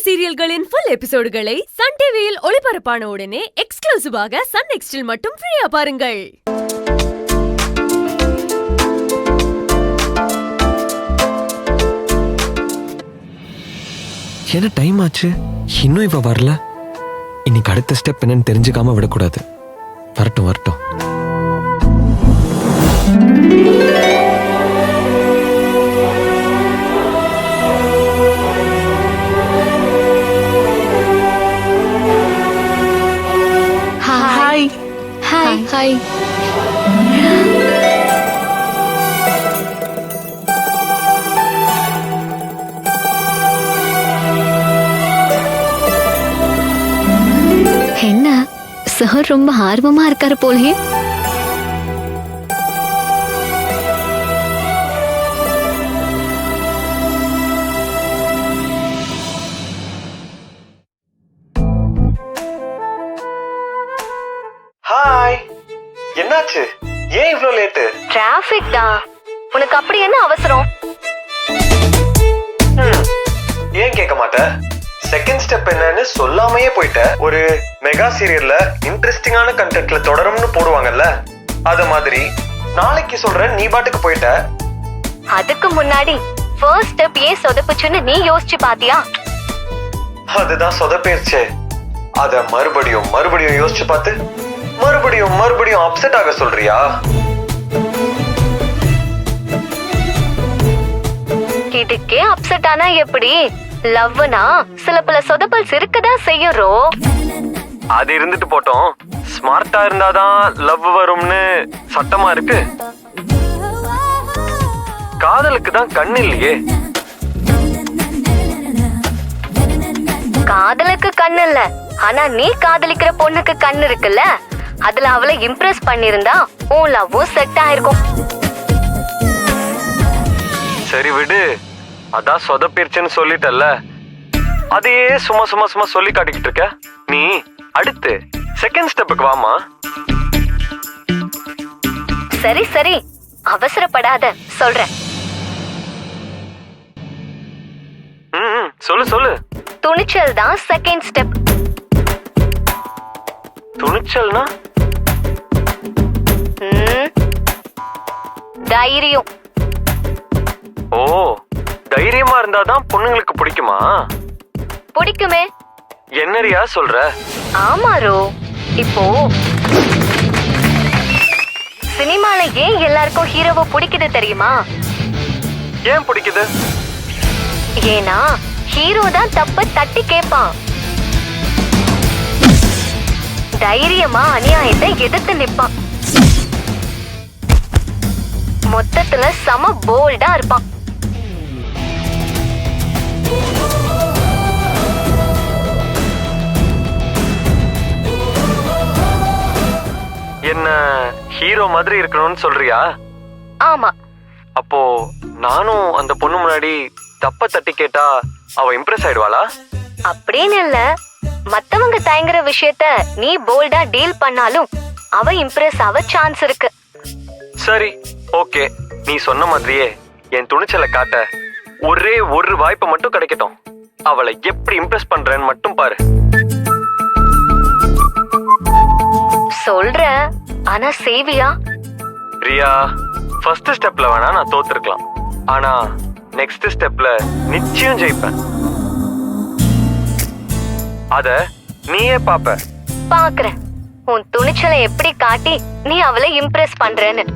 சீரியல்களின் full எபிசோடுகளை Sun டிவியில் ஒளிபரப்பான உடனே எக்ஸ்க்ளூசிவாக சன் நெக்ஸ்டில் மட்டும் ஃப்ரீயா பாருங்கள். என்ன டைம் ஆச்சு, இன்னும் இவ வரல. இன்னைக்கு அடுத்த ஸ்டெப் என்னன்னு தெரிஞ்சுக்காம விடக்கூடாது. வரட்டும் வரட்டும். Hi hi hi. என்ன சார் ரொம்ப ஆர்வமா இருக்காரு போலயே. ஹாய், என்னாச்சு? ஏன் இவ்ளோ லேட்? டிராஃபிக் தான். உனக்கு அப்படி என்ன அவசரம்? ஏன் கேட்க மாட்ட? செகண்ட் ஸ்டெப் என்னன்னு சொல்லாமையே போயிட்ட. ஒரு மெகா சீரியல்ல இன்ட்ரெஸ்டிங்கான கண்டென்ட்ல தொடரும்னு போடுவாங்கல்ல, அத மாதிரி நாளைக்கு சொல்றேன், நீ பாட்டுக்கு போயிட்ட. அதுக்கு முன்னாடி ஃபர்ஸ்ட் ஸ்டெப் ஏன் சொதப்புச்சுன்னு நீ யோசிச்சு பாத்தியா? அதுதான் சொதப்பேர்ச்சே. அத மறுபடியும் மறுபடியும் யோசிச்சு பார்த்து மறுபடியும் மறுபடியும் அப்செட் ஆக சொல்றியா? இதுக்கே அப்செட் ஆனா எப்படி? லவ்னா சில பல சொதப்பல் இருக்கதான் செய்யறோம். அது இருந்துட்டு போட்டோம். ஸ்மார்ட்டா இருந்தாதான் லவ் வரும்னு சட்டமா இருக்கு. காதலுக்கு தான் கண்ணு இல்லையே. காதலுக்கு கண்ணு இல்ல, ஆனா நீ காதலிக்கிற பொண்ணுக்கு கண்ணு இருக்குல்ல. அதுல அவளை இம்ப்ரெஸ் பண்ணிருந்தா உன் லவ்வும் செட் ஆயிருக்கும். சரி விடு, அதான் சொதப்பிருச்சுன்னு சொல்லிட்டல்ல, அதையே சும்மா சும்மா சும்மா சொல்லி காட்டிக்கிட்டு இருக்க. நீ அடுத்து செகண்ட் ஸ்டெப்புக்கு வாமா. சரி சரி, அவசரப்படாத, சொல்றேன். சொல்லு சொல்லு. துணிச்சல் தான் செகண்ட் ஸ்டெப். துணிச்சல்னா? தைரியம். ஓ, தைரியமா இருந்தாதான் பொண்ணுங்களுக்கு பிடிக்குமா? பிடிக்குமே. என்னரியா சொல்ற? ஆமாரோ, இப்போ சினிமால ஏன் எல்லாருக்கும் ஹீரோவை பிடிக்குது தெரியுமா? ஏன் பிடிக்குது? ஏன்னா ஹீரோ தான் தப்பு தட்டி கேட்பான். தைரியமா அநியாயத்தை எதிர்த்து நிப்பான். மொத்தத்துல சம போல்டா இருப்பான். என்ன ஹீரோ மாதிரி இருக்கணும்னு சொல்றியா? ஆமா. அப்போ நானும் அந்த பொண்ணு முன்னாடி தப்ப தட்டி கேட்டா அவ இம்ப்ரெஸ் ஆயிடுவாளா? அப்படின்னு இல்ல, மத்தவங்க தயங்குற விஷயத்த நீ போல்டா டீல் பண்ணாலும் அவ இம்ப்ரெஸ் ஆக சான்ஸ் இருக்கு. சரி ஓகே, நீ சொன்ன மாதிரியே என் துணிச்சலை காட்ட ஒரே ஒரு வாய்ப்பு மட்டும் கிடைக்கட்டும். அவளை எப்படி இம்ப்ரெஸ் பண்றேன்னு மட்டும் பாரு. சொல்ற, ஆனா சேவியா? பிரியா, ஃபர்ஸ்ட் ஸ்டெப்ல வேணா நான் தோத்துருக்கலாம், ஆனா நெக்ஸ்ட் ஸ்டெப்ல நிச்சயம் ஜெயிப்பேன். அத நீயே பாப்ப. பாக்குறேன் உன் துணிச்சலை எப்படி காட்டி நீ அவளை இம்ப்ரெஸ் பண்றேன்னு.